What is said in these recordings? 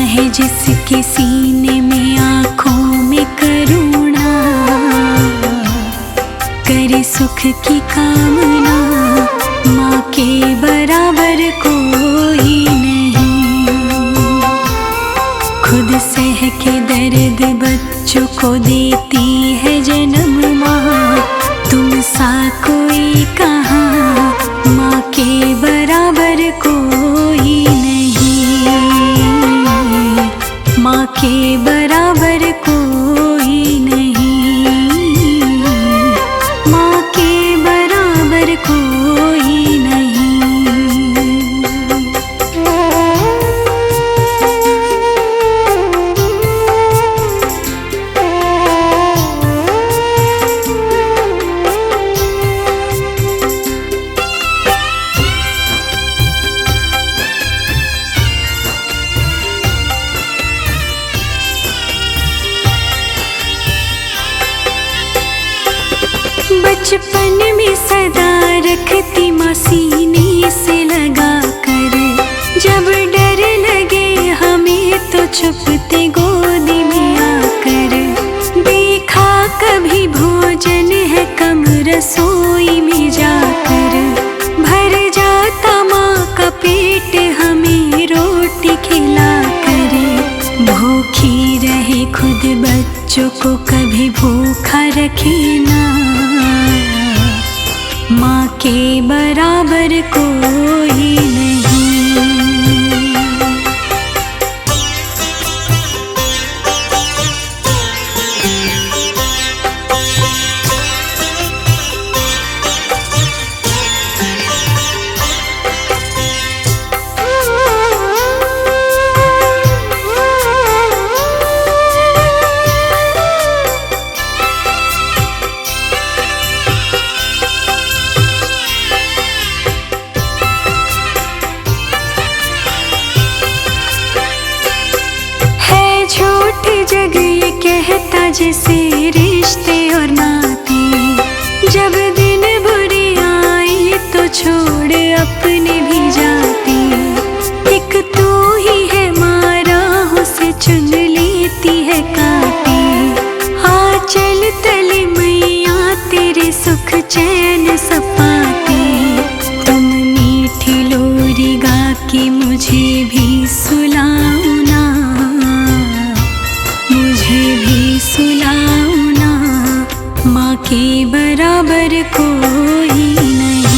है जिसके सीने में आँखों में करुणा, करे सुख की कामना, माँ के बराबर कोई नहीं। खुद सह के दर्द बच्चों को देती है जन्म माँ, तुम सा कोई कहाँ, माँ के बराबर कोई नहीं, माँ के बराबर कोई नहीं, माँ के बराबर कोई नहीं। बचपन में सदा रखती माँ सीने से लगा कर, जब डर लगे हमें तो छुपते गोदी में आकर। देखा कभी भोजन है कम रसोई में जाकर, भर जाता माँ का पेट हमें रोटी खिला कर। भूखी रहे खुद बच्चों को कभी भूखा रखे ना, माँ के बराबर कोई नहीं। जग ये कहता जैसे रिश्ते और नाते, जब दिन बुरे आए तो छोड़ अपने भी जाते। एक तू ही है माँ राहों से चुन लेती है काटे, हाँ चल तले मैया तेरे सुख चैन सपाते। तुम मीठी लोरी गा के मुझे भी सुलाओ ना, मुझे भी सुलाओ ना, माँ के बराबर कोई नहीं।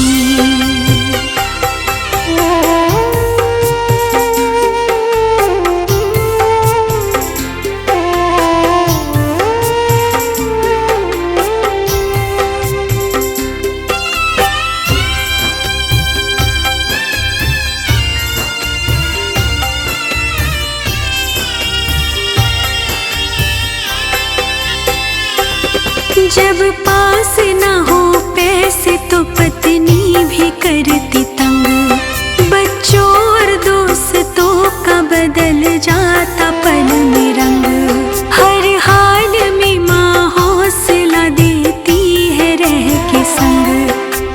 जब पास ना हो पैसे तो पत्नी भी करती तंग, बच्चों और दोस्तों का बदल जाता पल में रंग। हर हाल में माँ हौसला देती है रह के संग,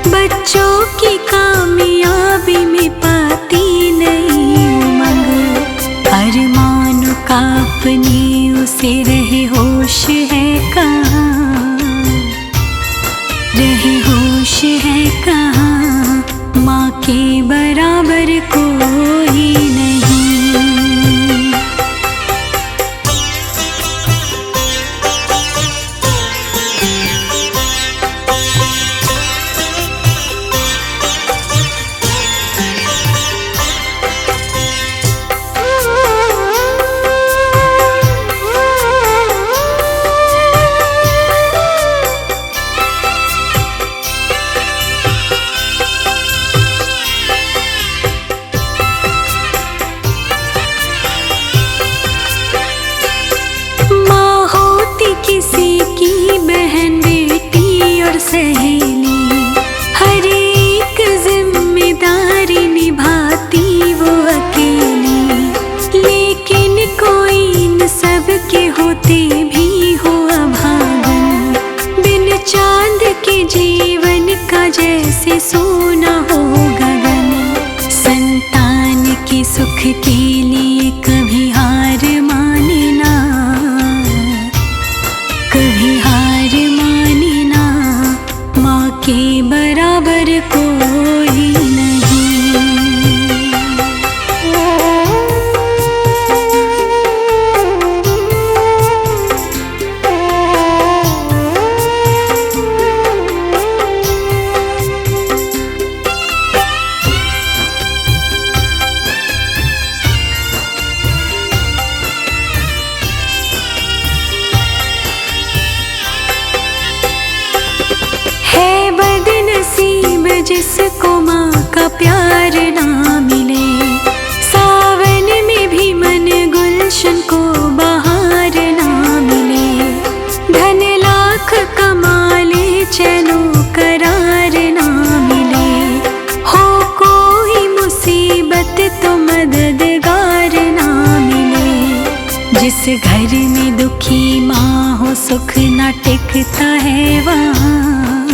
बच्चों की कामयाबी में पाती नहीं उमंग। अरमानों का अपने उसे रहे होश है कहाँ, रहे होश है कहाँ, माँ के बराबर कोई नहीं। किसी की बहन बेटी और सहेली, हर एक जिम्मेदारी निभाती वो अकेली। लेकिन कोई इन सब के होते भी हो अभागन, बिन चांद के जीवन का जैसे सोना हो गगन। संतान के सुख के लिए कभी हार तो मददगार ना मिले। जिस घर में दुखी माँ हो सुख न टिकता है वहाँ,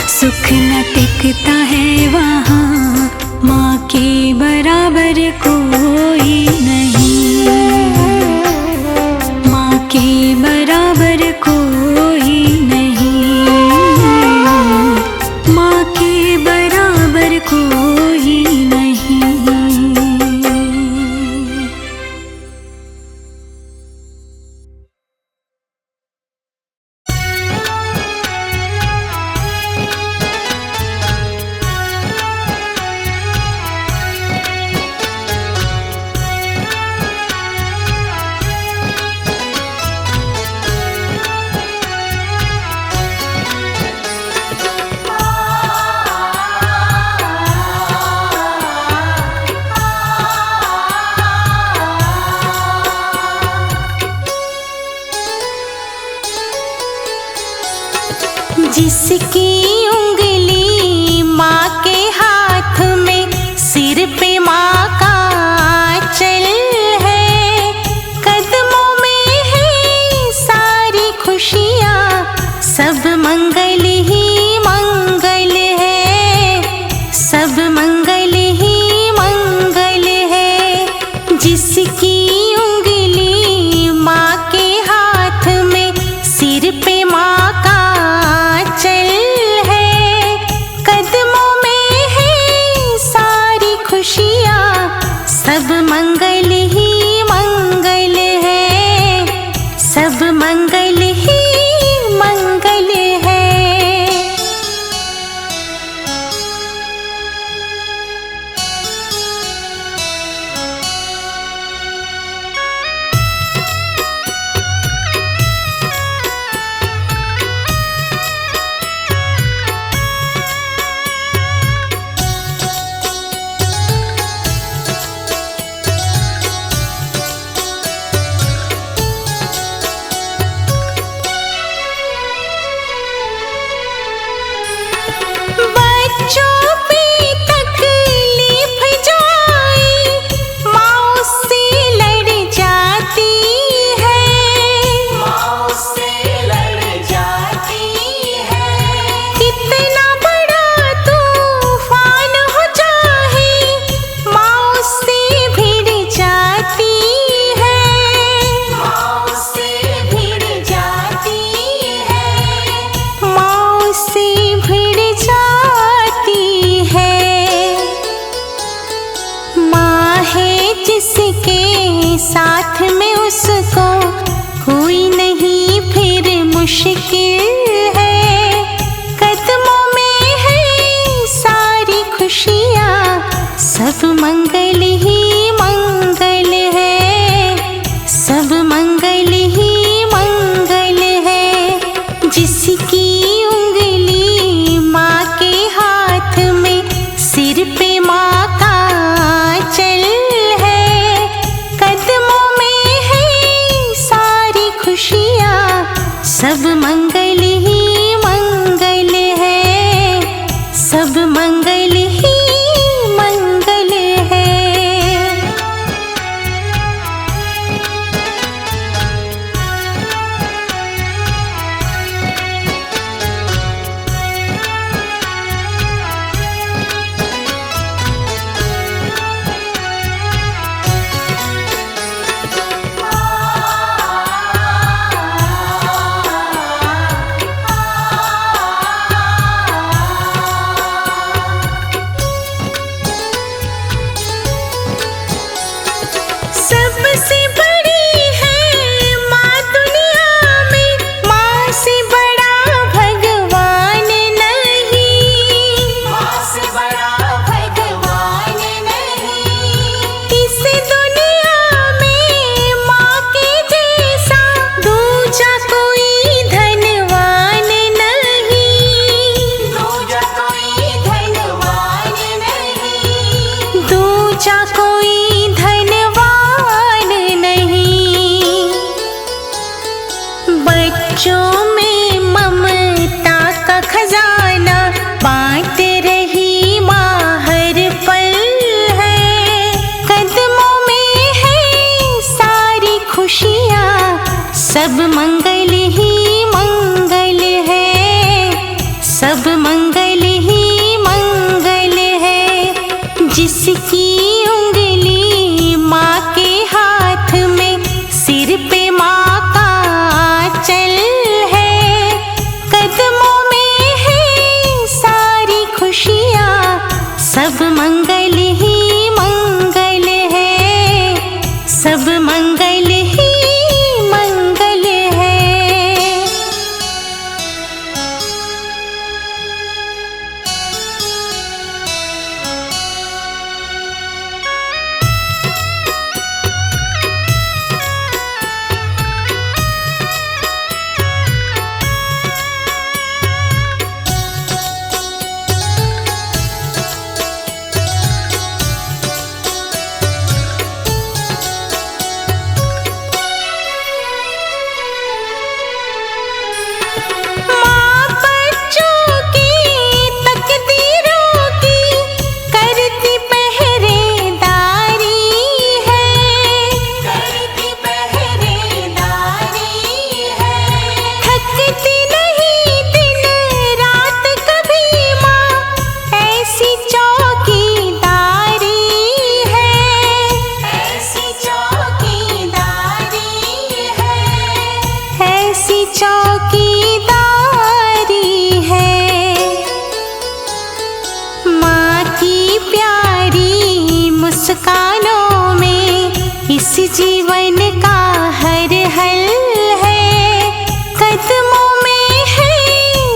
सुख न टिकता है वहाँ। माँ के बराबर कोई नहीं, माँ के बराबर कोई नहीं, माँ के बराबर कोई नहीं। जिसकी उंगली माँ के हाथ में, सिर पे माँ का आंचल है, कदमों में है सारी खुशियाँ, सब मंगल ही मंगल है, सब मंगल ही मंगल है। जिसकी उंगली माँ के हाथ में, सिर पे माँ का आंचल है, कदमों में है सारी खुशियाँ, सब मंगल ही मंगल है, सब मंगल ही मंगल है। बच्चों पे तकलीफ जाए, माँ उससे लड़ जाती है, माँ उससे लड़ जाती है। कितना बड़ा तूफान हो चाहे, माँ उससे भिड़ जाती है, माँ उससे भिड़ जाती है, माँ उससे भिड़ जाती है। माँ है जिसके साथ में उसको कोई नहीं फिर मुश्किल है, कदमों में है सारी खुशियाँ, सब मंगल ही मंगल है, सब मंगल ही मंगल है। जिसकी उंगली माँ के हाथ में, सिर पे माँ का आंचल है, कदमों में है सारी खुशियाँ, सब मंगल ही मंगल है, सब मंगल ही मंगल है। सबसे बड़ी है माँ दुनिया में, माँ से बड़ा भगवान नहीं, माँ से बड़ा भगवान नहीं। इस दुनिया में माँ के जैसा दूजा कोई धनवान नहीं, दूजा कोई धनवान नहीं, दूजा कोई नहीं। बच्चों में ममता का खजाना बांट रही माँ हर पल है, सब मंगल ही मंगल है, सब मंगल ही मंगल है। जिसकी उंगली माँ के हाथ में, सिर पे माँ का आंचल है, कदमों में है सारी खुशियाँ, सब मंगल ही मंगल है, सब मंगल ही मंगल है। मुस्कानों में इस जीवन का हर हल है, कदमों में है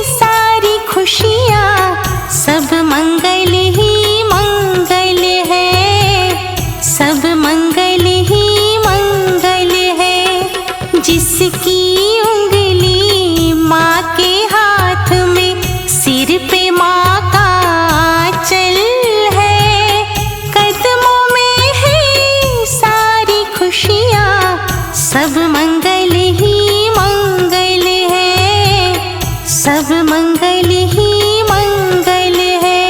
सारी खुशियाँ, सब मंगल ही मंगल है, सब मंगल ही मंगल है। जिसकी उंगली माँ के हाथ में, सिर पे माँ का आंचल है, कदमों में है सारी खुशियाँ, सब मंगल ही मंगल है, सब मंगल ही मंगल है,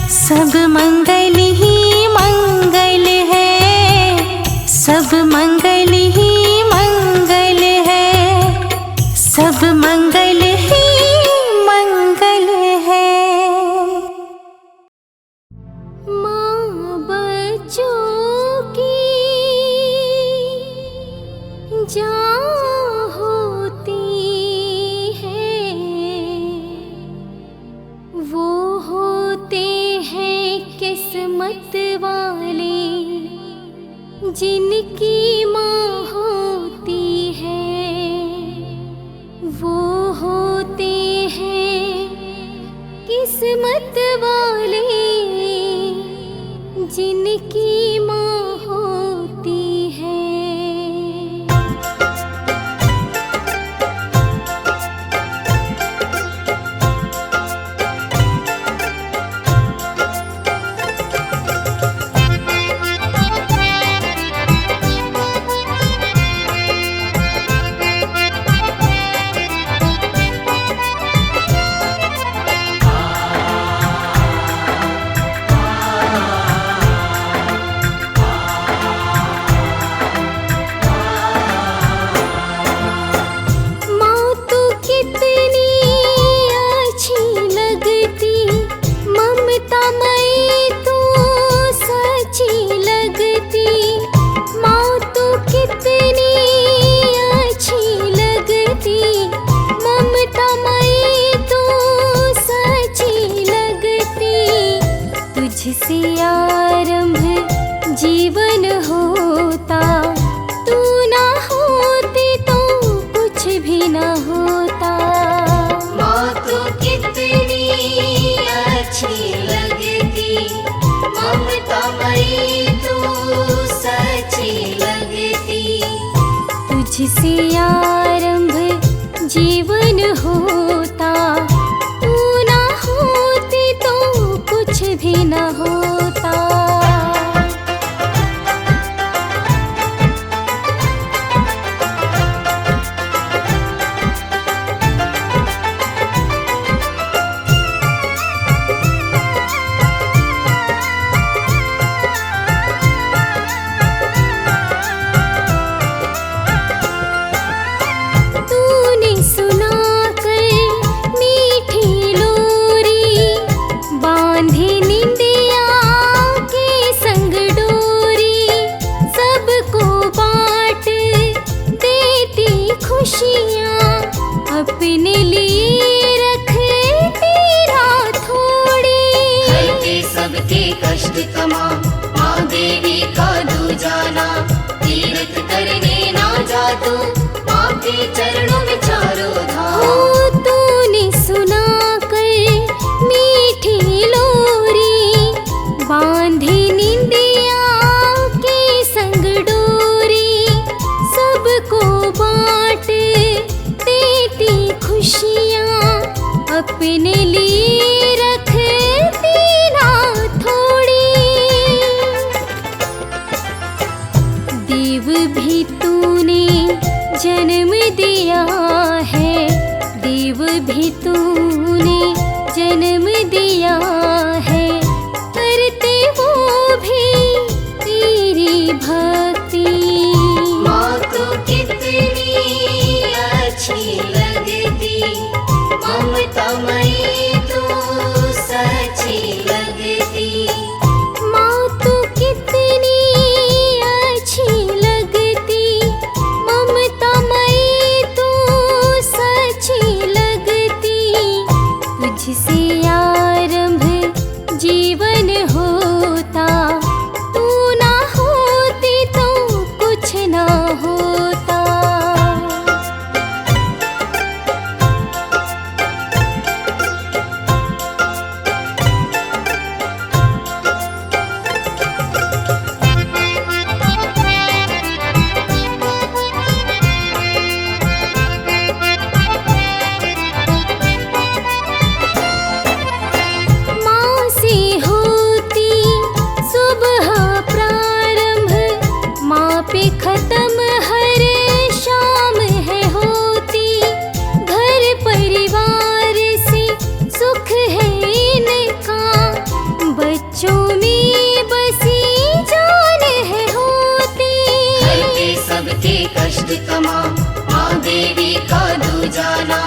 सब मंगल ही मंगल है, सब मंगल ही मंगल है, सब मंगल ही मंगल है। माँ बच्चों की जान होती है, वो होते हैं किस्मत वाले, जिनकी माँ होती है, वो होते हैं किस्मत वाले, जिनकी माँ होती है। तुझसे आरंभ जीवन होता, तू ना होती तो कुछ भी ना होता। माँ तो कितनी अच्छी लगती, ममता मई तू सच्ची लगती। तुझसे आरंभ जीवन होता, तू ना होती तो कुछ भी ना होता। तूने जन्म दिया है, करते वो भी तेरी भक्ति। माँ तू कितनी अच्छी लगती, ममता मई तू सच्ची लगती। माँ तू कितनी अच्छी लगती, ममता मई तू सच्ची लगती। तुझसे आरंभ जीवन होता, तू ना होती तो कुछ ना होता। माँ से होती सुबह प्रारंभ, माँ पे खत्म हर शाम है होती। घर परिवार से सुख है इनका, बच्चों में बसी जान है होती। हरते सबके कष्ट तमाम, माँ देवी का दूजाना।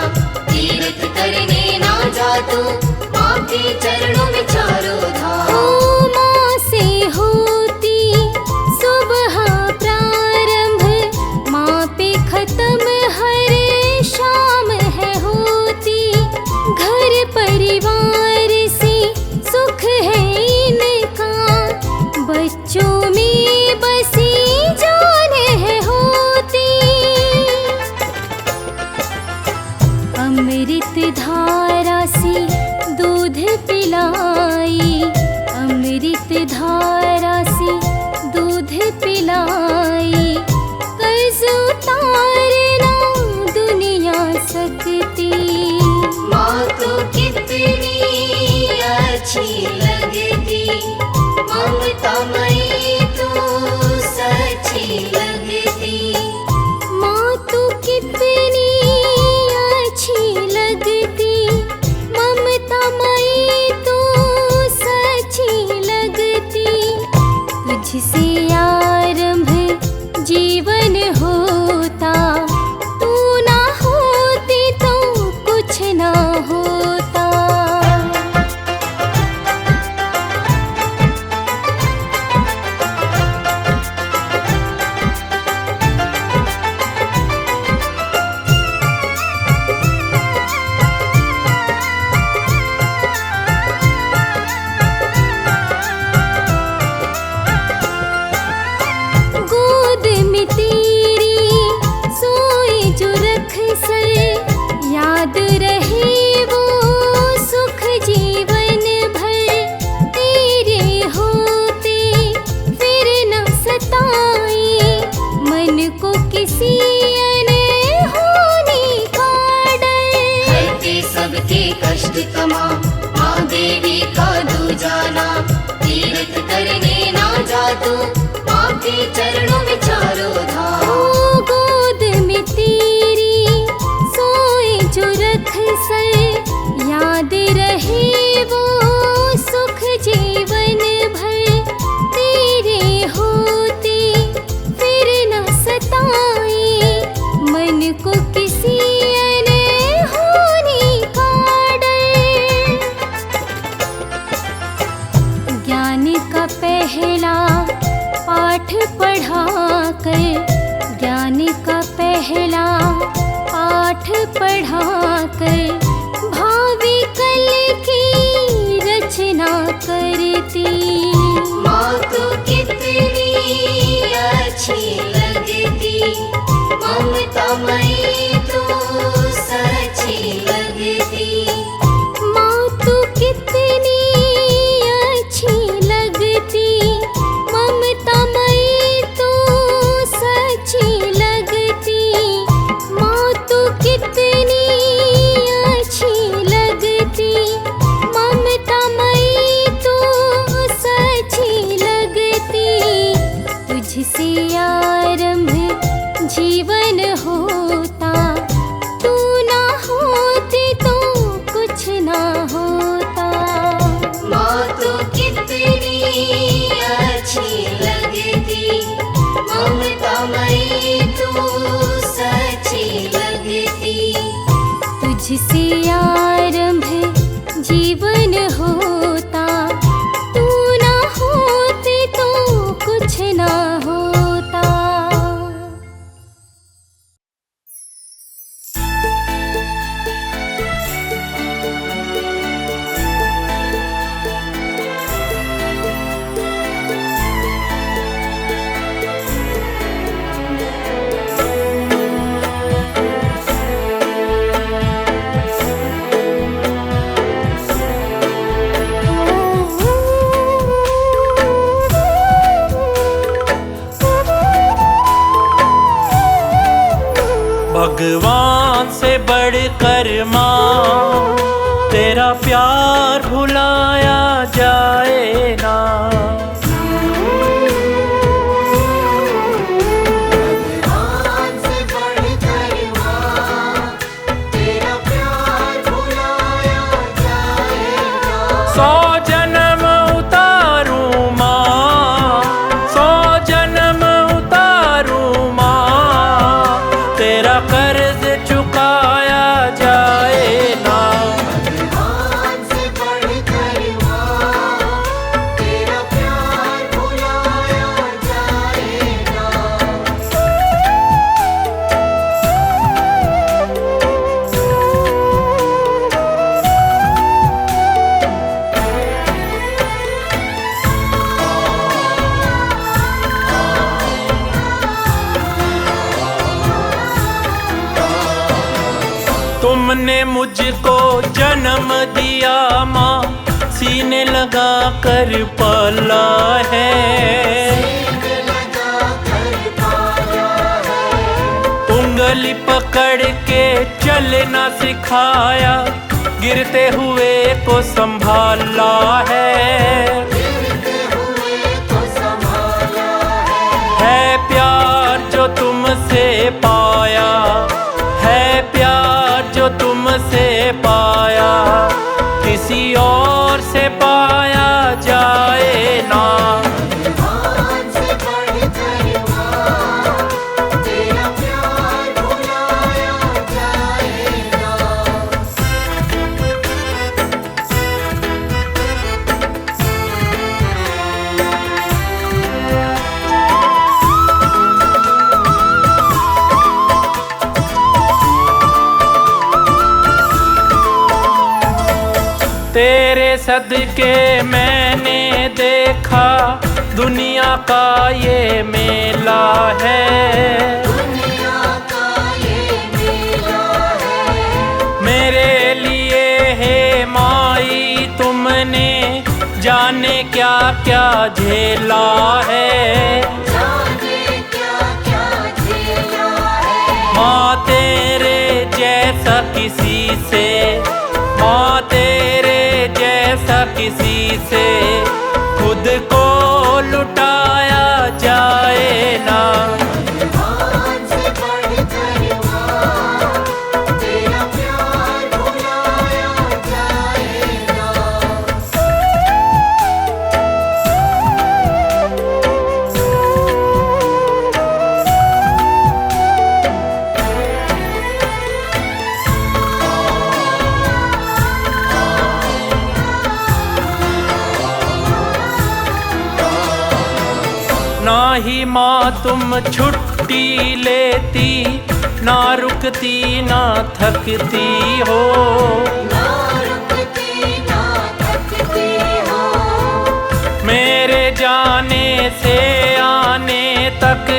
तीर्थ करने ना जा तू, माँ के चरणों में चारों धाम। ओ माँ से होती सुबह प्रारंभ, माँ पे खत्म हर शाम है होती। घर परिवार से सुख है इनका, बच्चों में बसी जान है होती। अमृत धारा से दूध पिलाई, अमृत धारा से दूध पिलाई। कर्ज उतारना दुनिया सकती। माँ तू कितनी अच्छी लगती, ममता मई तू सच्ची लगती। माँ तू कितनी अच्छी लगती, ममता मई तू सच्ची लगती। तुझसे आरंभ जीवन होता, तू ना होती तो कुछ ना होता। गोद में तेरी सोए जो रख सर, याद रहे वो सुख जीवन भर। तेरे होते फिर न सताए, मन को किसी अनहोनी का डर। हरते सबके कष्ट तमाम, माँ देवी का दूजाना। तीर्थ करने ना जा तू, माँ के चरणों में चारों धाम। ओ गोद में तेरी सोए जो रख सर, याद रहे वो सुख जीवन भर। तेरे होते फिर न सताए, मन को किसी अनहोनी का डर। ज्ञान का पहला पाठ पढ़ा कर, ज्ञान का पहला पाठ पढ़ा कर। भावी कल की रचना करती। माँ तू कितनी अच्छी लगती, ममता मई तू सच्ची लगती। माँ तू कितनी अच्छी लगती, ममता मई तू सच्ची लगती। माँ तू कितनी अच्छी लगती, ममता मई तू सच्ची लगती। तुझसे आरंभ जीवन होता, तू ना होती तो तुझसे आरंभ जीवन होता, तू ना होती तो कुछ ना होता। भगवान से बढ़कर माँ तेरा प्यार भुलाया जाए ना। भगवान से बढ़कर माँ तेरा प्यार भुलाया जाएगा। 100 जन्म उतारूं माँ, 100 जन्म उतारूं माँ, तेरा कर्ज चुकाया जाए ना। भगवान से बढ़कर माँ तेरा प्यार भुलाया जाएगा। तुमने मुझको जन्म दिया माँ, सीने लगा कर पाला है। लगा कर पाया है। उंगली पकड़ के चलना सिखाया, गिरते हुए को संभाला है। गिरते हुए को संभाला है प्यार जो तुमसे पाया, है प्यार जो तुमसे पाया, किसी और से पाया जाए ना। भगवान से बढ़कर माँ तेरा प्यार भुलाया जाएगा। तेरे सदके मैंने देखा दुनिया का ये मेला है। दुनिया का ये मेला है। मेरे लिए हे माई तुमने जाने क्या क्या झेला है। जाने क्या क्या झेला है। माँ तेरे जैसा किसी से, माँ तेरे जैसा किसी से खुद को लुटाया जाए ना। भगवान से बढ़कर माँ तेरा प्यार भुलाया जाएगा। ना ही माँ तुम छुट्टी लेती, ना रुकती ना थकती हो। ना रुकती ना थकती हो। मेरे जाने से आने तक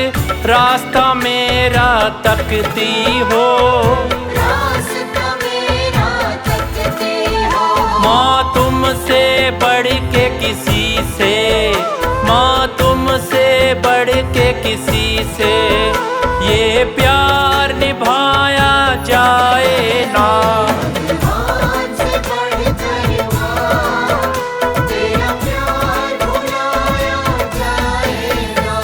रास्ता मेरा तकती हो। रास्ता मेरा तकती हो। माँ तुमसे बढ़ के किसी से, माँ तुमसे बढ़ के किसी से ये प्यार निभाया जाए ना। भगवान से बढ़कर माँ तेरा प्यार भुलाया जाएगा।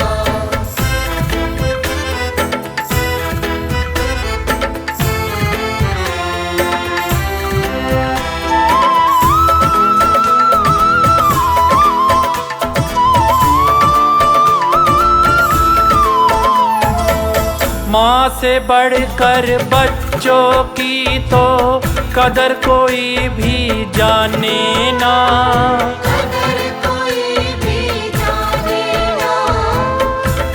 माँ से बढ़कर बच्चों की तो कदर कोई भी जाने ना, कदर कोई भी जाने ना।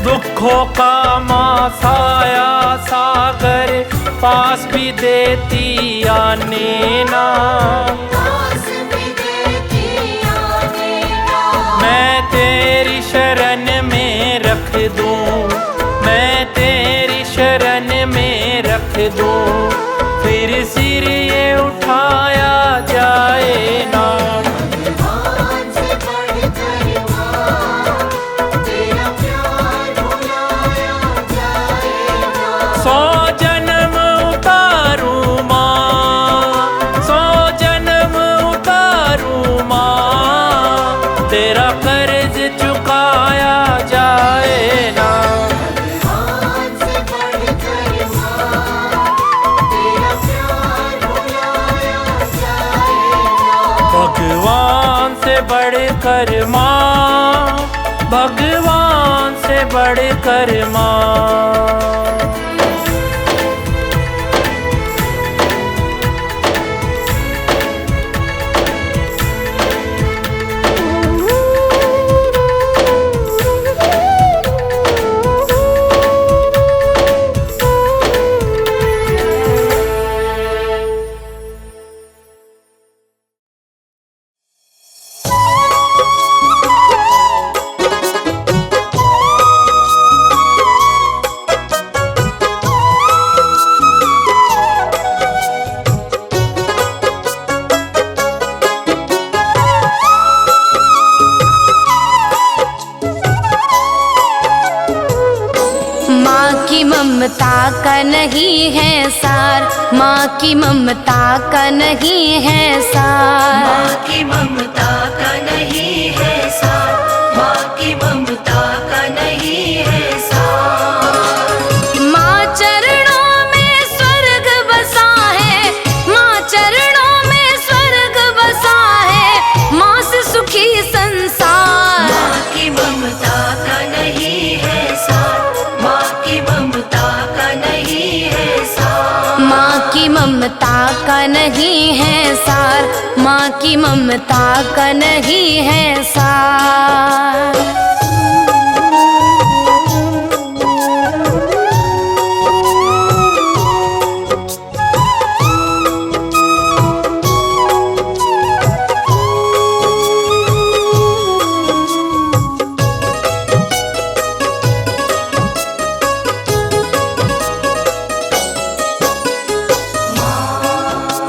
दुखों का मासाया सागर पास भी देती आने ना, पास भी देती आने ना। मैं तेरी शरण में रख दूं, मैं तेरी शरण में रख दूं, फिर सिर ये उठाया जाए ना। भगवान से बढ़कर माँ, तेरा प्यार भुलाया जाएगा। 100 जन्म उतारूं माँ, 100 जन्म उतारूं माँ, तेरा कर्ज चुकाया जाए ना। भगवान से बढ़कर माँ, तेरा प्यार भुलाया जाएगा। भगवान से बढ़कर माँ, भगवान से बढ़कर माँ। ममता का नहीं है सार, माँ की ममता का नहीं है सार। माँ की ममता का नहीं है सार, माँ की ममता का नहीं है सार। माँ चरणों में स्वर्ग बसा है, माँ चरणों में स्वर्ग बसा है, माँ से सुखी संसार। माँ की ममता का नहीं है सार, माँ की ममता का नहीं है सार। माँ की ममता का नहीं है सार, माँ की ममता का नहीं है सार।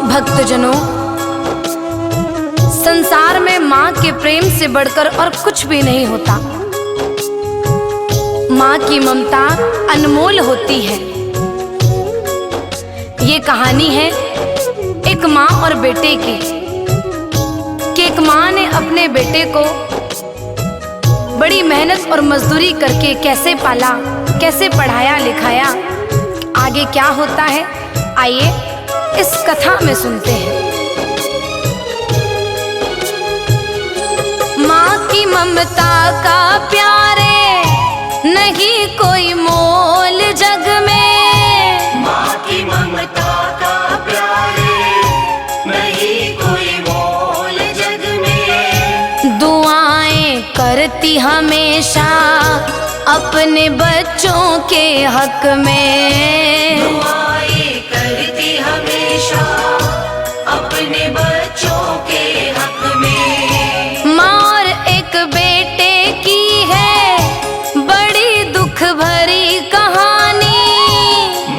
भक्तजनों, संसार में माँ के प्रेम से बढ़कर और कुछ भी नहीं होता। माँ की ममता अनमोल होती है। ये कहानी है एक माँ और बेटे की, कि एक माँ ने अपने बेटे को बड़ी मेहनत और मजदूरी करके कैसे पाला, कैसे पढ़ाया लिखाया। आगे क्या होता है, आइए इस कथा में सुनते हैं। माँ की ममता का प्यारे नहीं कोई मोल जग में, माँ की ममता का प्यारे नहीं कोई मोल जग में। दुआएं करती हमेशा अपने बच्चों के हक में, दुआएं करती हमेशा अपने बच्चों के हक में। माँ और एक बेटे की है बड़ी दुख भरी कहानी,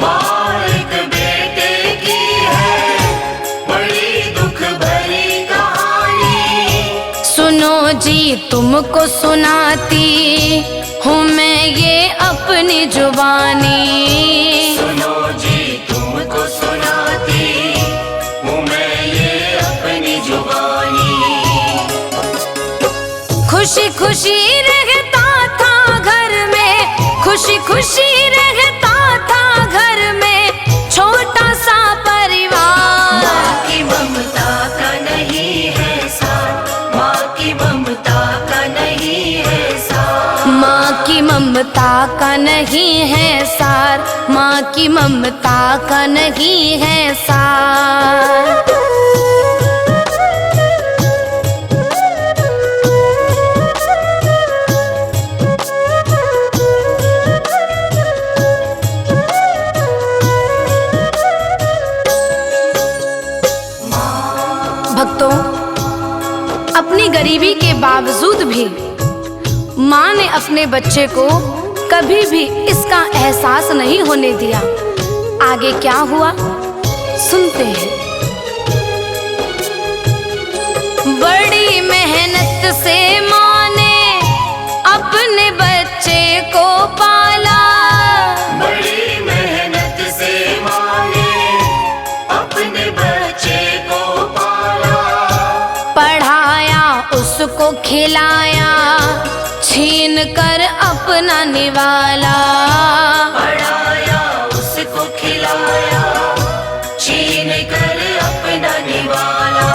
माँ एक बेटे की है बड़ी दुख भरी कहानी। सुनो जी तुमको सुनाती हूँ मैं ये अपनी जुबानी। सुनो जी तुमको सुनाती हूँ मैं ये अपनी जुबानी। खुशी खुशी रहता था घर में, खुशी खुशी रहता था घर में छोटा सा परिवार। माँ की ममता का नहीं है सार, माँ की ममता का नहीं है सार। माँ की ममता का नहीं है सार, माँ की ममता का नहीं है सार। भक्तों, अपनी गरीबी के बावजूद भी माँ ने अपने बच्चे को कभी भी इसका एहसास नहीं होने दिया। आगे क्या हुआ सुनते हैं। बड़ी मेहनत से माँ ने अपने बच्चे को पाला, बड़ी मेहनत से माँ ने अपने बच्चे को पाला, पढ़ाया उसको खिलाया, छीन कर अपना निवाला। पढ़ाया उसको खिलाया, छीन कर अपना निवाला।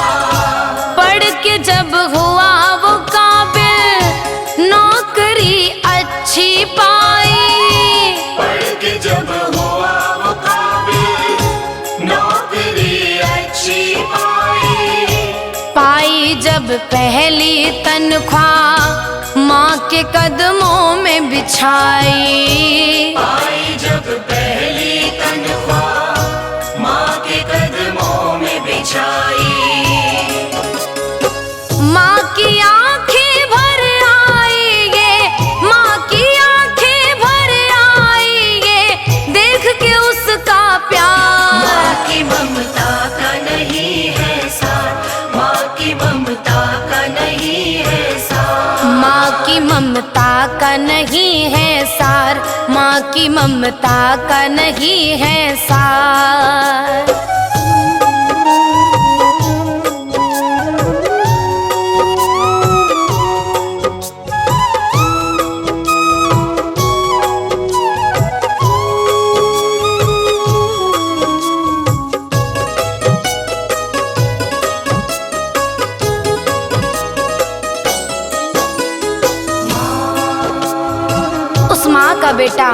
पढ़ के जब हुआ वो काबिल, नौकरी अच्छी पाई, पढ़ के जब हुआ वो काबिल, नौकरी अच्छी पाई। पाई जब पहली तनख्वाह, माँ के कदमों में बिछाई। पाई जब पहली तनख्वाह, माँ के कदमों में बिछाई। माँ की आंखें भर आई ये, माँ की आंखें भर आई ये, देख के उसका प्यार। माँ की ममता का नहीं है सार, माँ की ममता का नहीं है सार। माँ की ममता का नहीं है सार, माँ की ममता का नहीं है सार। उस माँ का बेटा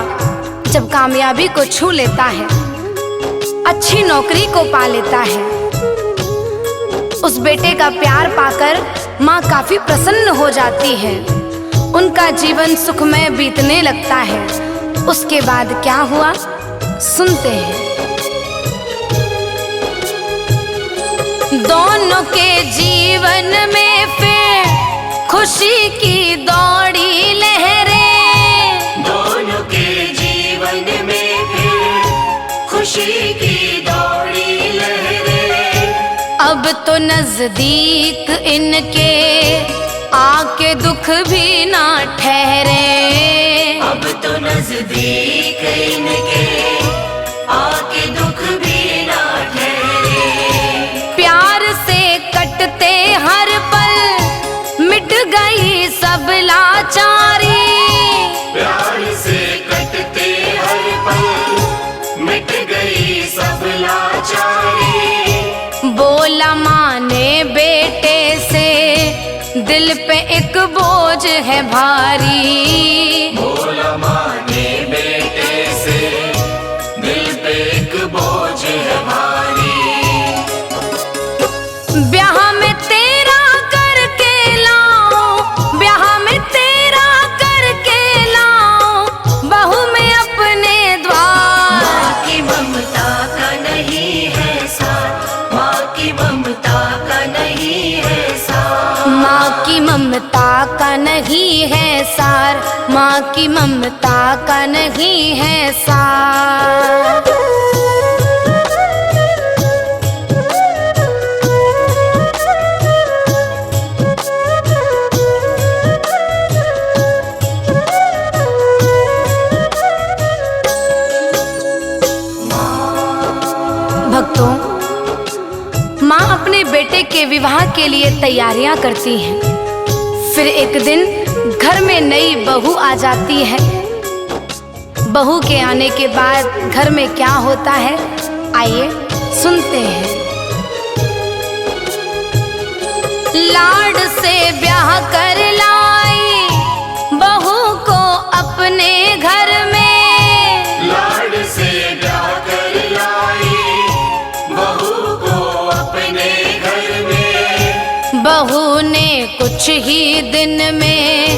जब कामयाबी को छू लेता है, अच्छी नौकरी को पा लेता है, उस बेटे का प्यार पाकर माँ काफी प्रसन्न हो जाती है। उनका जीवन सुखमय बीतने लगता है। उसके बाद क्या हुआ सुनते हैं। दोनों के जीवन में फिर खुशी की दौड़ी लहरें, दोनों के जीवन में फिर खुशी की दौड़ी लहरें। अब तो नजदीक इनके आके दुख भी ना ठहरे। अब तो नजदीक इनके आके दुख भी ना ठहरे। प्यार से कटते हर पल, मिट गई सब लाचारी। प्यार से कटते हर पल, मिट गई सब लाचारी। बोला माँ ने बेटे से, दिल पे एक बोझ है भारी। बोला माँ ने बेटे से, दिल पे एक बोझ है भारी। ब्याह में तेरा करके लाऊं, ब्याह में तेरा करके लाऊं, बहू में अपने द्वार। माँ की ममता का नहीं है साथ, माँ की ममता का नहीं है साथ। माँ की ममता का नहीं है सार, माँ की ममता का नहीं है सार। भक्तों, माँ अपने बेटे के विवाह के लिए तैयारियां करती हैं। फिर एक दिन घर में नई बहू आ जाती है। बहू के आने के बाद घर में क्या होता है, आइए सुनते हैं। लाड से ब्याह कर लाई बहू को अपने कुछ ही दिन में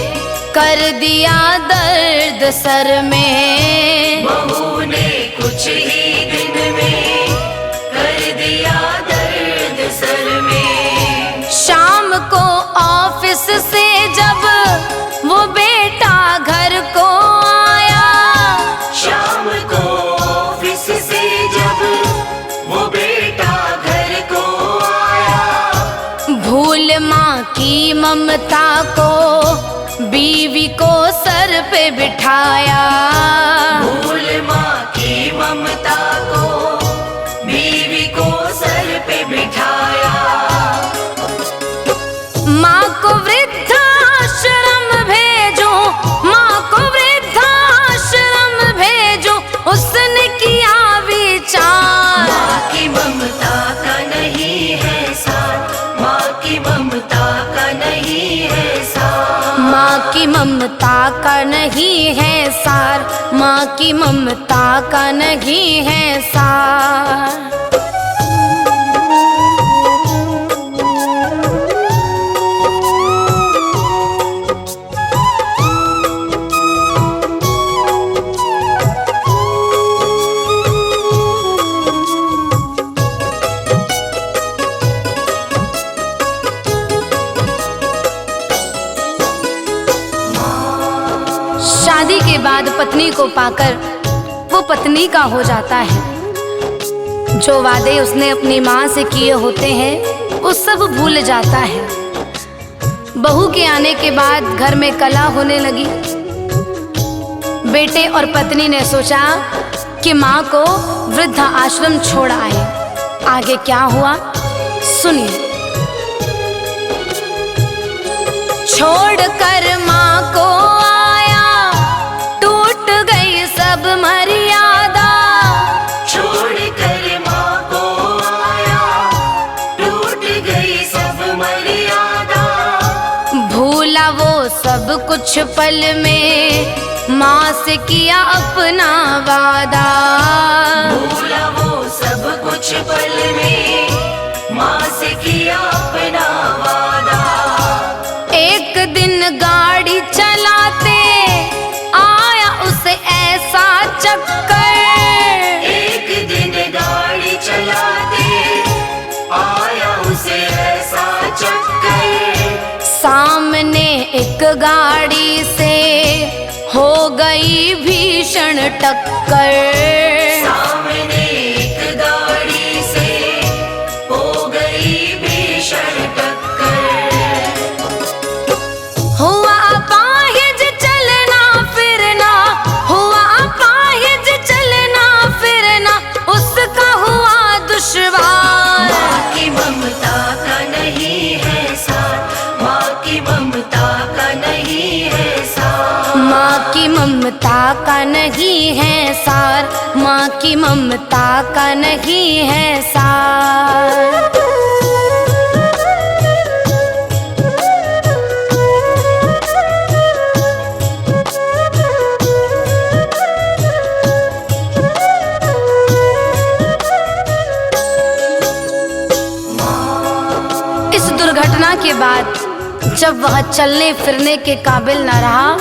कर दिया दर्द सर में। बहू ने कुछ ही दिन में कर दिया दर्द सर में। शाम को ऑफिस से जब वो बेटा घर को आया, शाम को ऑफिस से जब वो बेटा घर को आया, भूल माँ की ममता को बीवी को सर पे बिठाया। भूल माँ की ममता को बीवी को सर पे बिठाया। माँ को वृद्धाश्रम भेजो, माँ को वृद्धाश्रम भेजो, उसने किया विचार। माँ की ममता का नहीं है सार, माँ की ममता का नहीं है सार। माँ की ममता का नहीं है सार, माँ की ममता का नहीं है सार। शादी के बाद पत्नी को पाकर वो पत्नी का हो जाता है। जो वादे उसने अपनी माँ से किए होते हैं वो सब भूल जाता है। बहू के आने के बाद घर में कलह होने लगी। बेटे और पत्नी ने सोचा कि माँ को वृद्धा आश्रम छोड़ आए। आगे क्या हुआ सुनिए। छोड़कर माँ को सब मर्यादा, छोड़कर माँ को आया, टूट गई सब मर्यादा। भूला वो सब कुछ पल में माँ से किया अपना वादा। भूला वो सब कुछ पल में माँ से किया अपना वादा। एक दिन गाड़ी चलाते ऐसा चक्कर, एक दिन गाड़ी चलाते आया उसे ऐसा चक्कर। सामने एक गाड़ी से हो गई भीषण टक्कर। सामने एक गाड़ी से हो गई भीषण टक्कर। हुआ अपाहिज चलना फिरना, हुआ अपाहिज चलना फिरना, उसका हुआ दुश्वार। माँ की ममता का नहीं है सार, माँ की ममता का नहीं है सार। माँ की ममता का नहीं है सार, माँ की ममता का नहीं है सार। दुर्घटना के बाद जब वह चलने फिरने के काबिल न रहा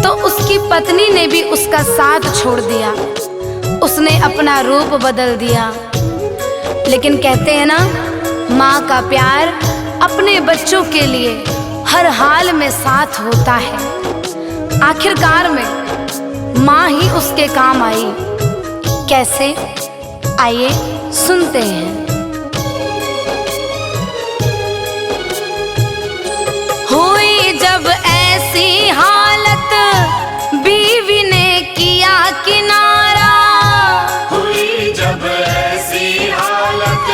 तो उसकी पत्नी ने भी उसका साथ छोड़ दिया। उसने अपना रूप बदल दिया। लेकिन कहते हैं ना, माँ का प्यार अपने बच्चों के लिए हर हाल में साथ होता है। आखिरकार में माँ ही उसके काम आई। कैसे? आइए सुनते हैं। हुई जब ऐसी हालत, बीवी ने किया किनारा। हुई जब ऐसी हालत,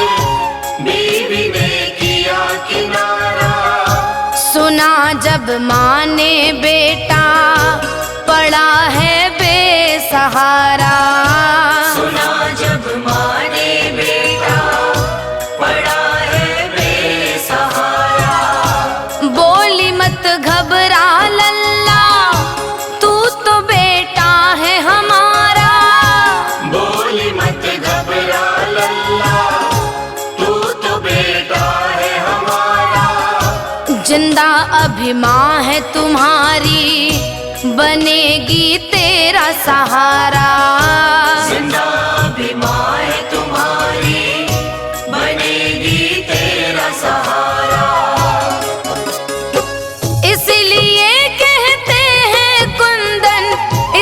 बीवी ने किया किनारा। सुना जब माँ ने बेटा पड़ा है बेसहारा। सुना जब माँ ने बेटा पड़ा है बेसहारा। बोली मत घबरा लल्ला, तू तो बेटा है हमारा। बोली मत घबरा लल्ला, तू तो बेटा है हमारा। जिंदा भी माँ है तुम्हारी, बनेगी तेरा सहारा। जिंदा भी माँ है तुम्हारी, बनेगी तेरा सहारा। इसलिए कहते हैं कुंदन,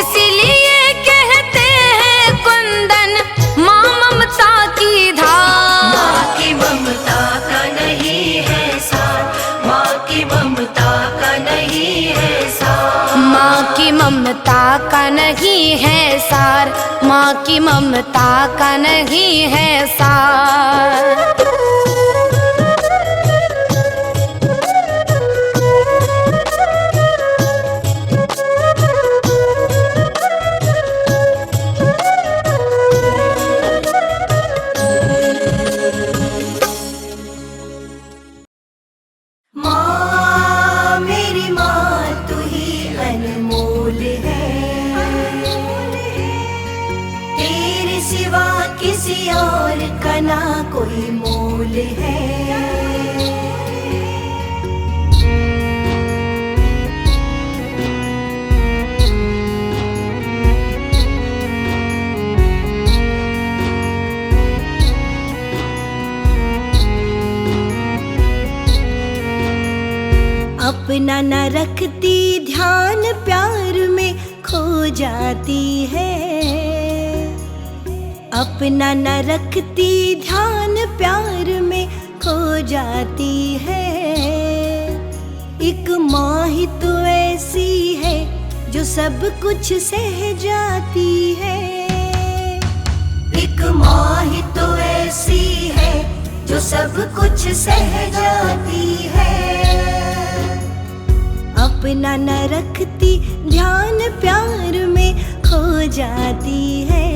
इसलिए कहते हैं कुंदन, माँ ममता की धार। माँ की ममता का नहीं है सार, माँ की ममता का नहीं है सार। माँ की ममता का नहीं है सार, माँ की ममता का नहीं है सार। माँ मेरी माँ तू ही अनमोल है, तेरे सिवा किसी और का ना कोई मोल है। अपना न रखती ध्यान प्यार में खो जाती है, अपना न रखती ध्यान प्यार में खो जाती है। एक माँ ही तो ऐसी है जो सब कुछ सह जाती है। एक माँ ही तो ऐसी है जो सब कुछ सह जाती है। अपना न रखती ध्यान प्यार में खो जाती है।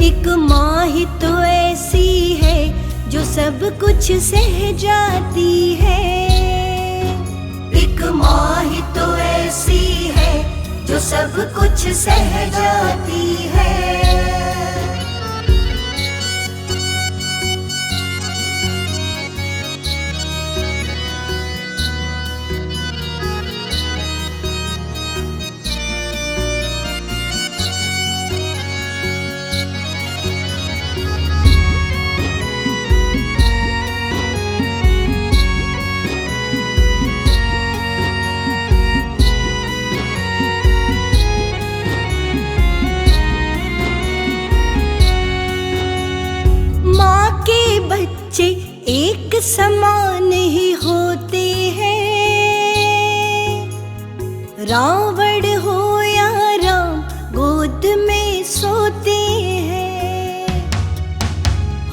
एक माँ ही तो ऐसी है जो सब कुछ सह जाती है। एक माँ ही तो ऐसी है जो सब कुछ सह जाती है। बच्चे एक समान ही होते हैं, रावण हो या राम गोद में सोते हैं।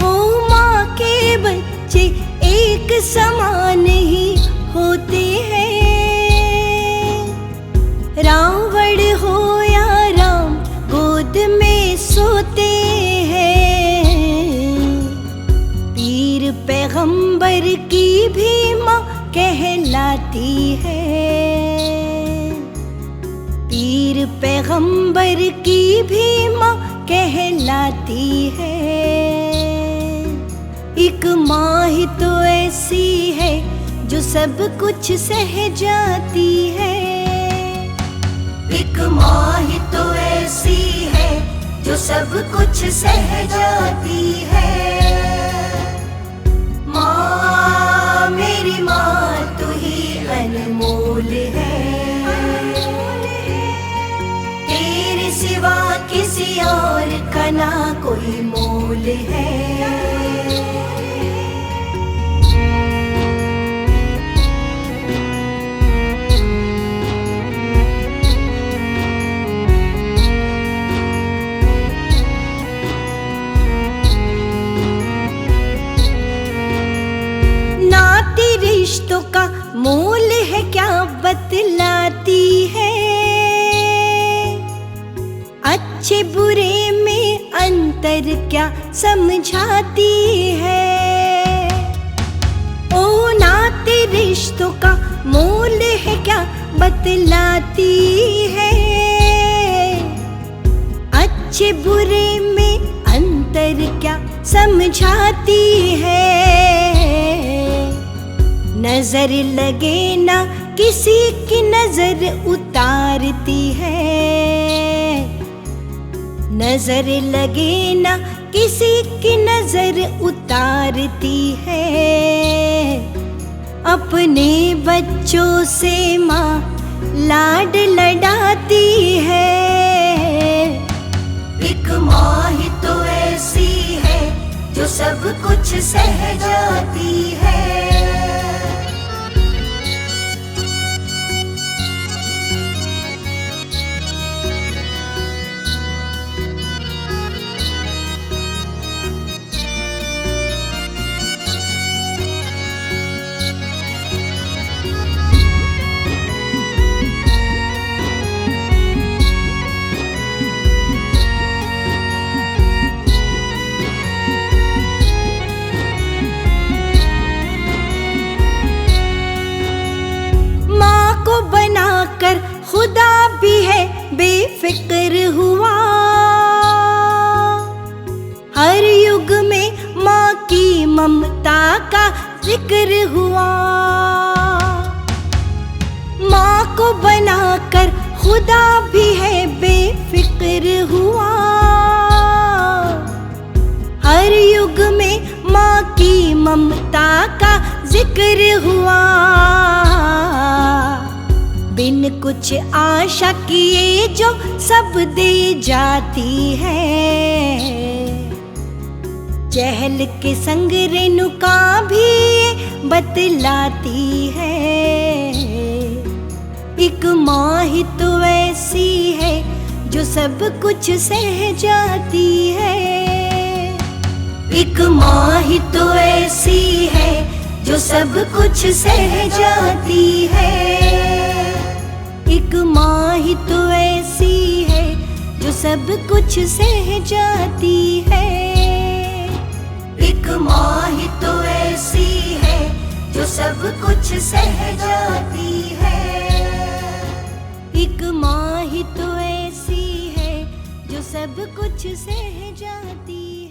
हो माँ के बच्चे एक समान ही होते हैं, रावण हो या राम गोद में सोते हैं। पैगंबर की भी माँ कहलाती है, पीर पैगंबर की भी माँ कहलाती है। एक माँ ही तो ऐसी है जो सब कुछ सह जाती है। एक माँ ही तो ऐसी है जो सब कुछ सह जाती है। माँ मेरी माँ तू ही अनमोल है, तेरे सिवा किसी और का ना कोई मोल है। रिश्तों का मोल है क्या बतलाती है, अच्छे बुरे में अंतर क्या समझाती है। ओ नाते रिश्तों का मोल है क्या बतलाती है, अच्छे बुरे में अंतर क्या समझाती है। नजर लगे ना किसी की नजर उतारती है, नजर लगे ना किसी की नजर उतारती है। अपने बच्चों से माँ लाड लडाती है। एक माँ ही तो ऐसी है जो सब कुछ सह जाती है। बनाकर खुदा भी है बेफिक्र हुआ। हर युग में माँ की ममता का जिक्र हुआ। माँ को बनाकर खुदा भी है बेफिक्र हुआ। हर युग में माँ की ममता का जिक्र हुआ। बिन कुछ आशा किए जो सब दे जाती है। चहल के संग रेणुका भी बतलाती है। एक माँ ही तो ऐसी है जो सब कुछ सह जाती है। एक माँ ही तो ऐसी है जो सब कुछ सह जाती है। एक माँ ही तो ऐसी है जो सब कुछ सह जाती है। एक माँ ही तो ऐसी है जो सब कुछ सह जाती है। एक माँ ही तो ऐसी है जो सब कुछ सह जाती है।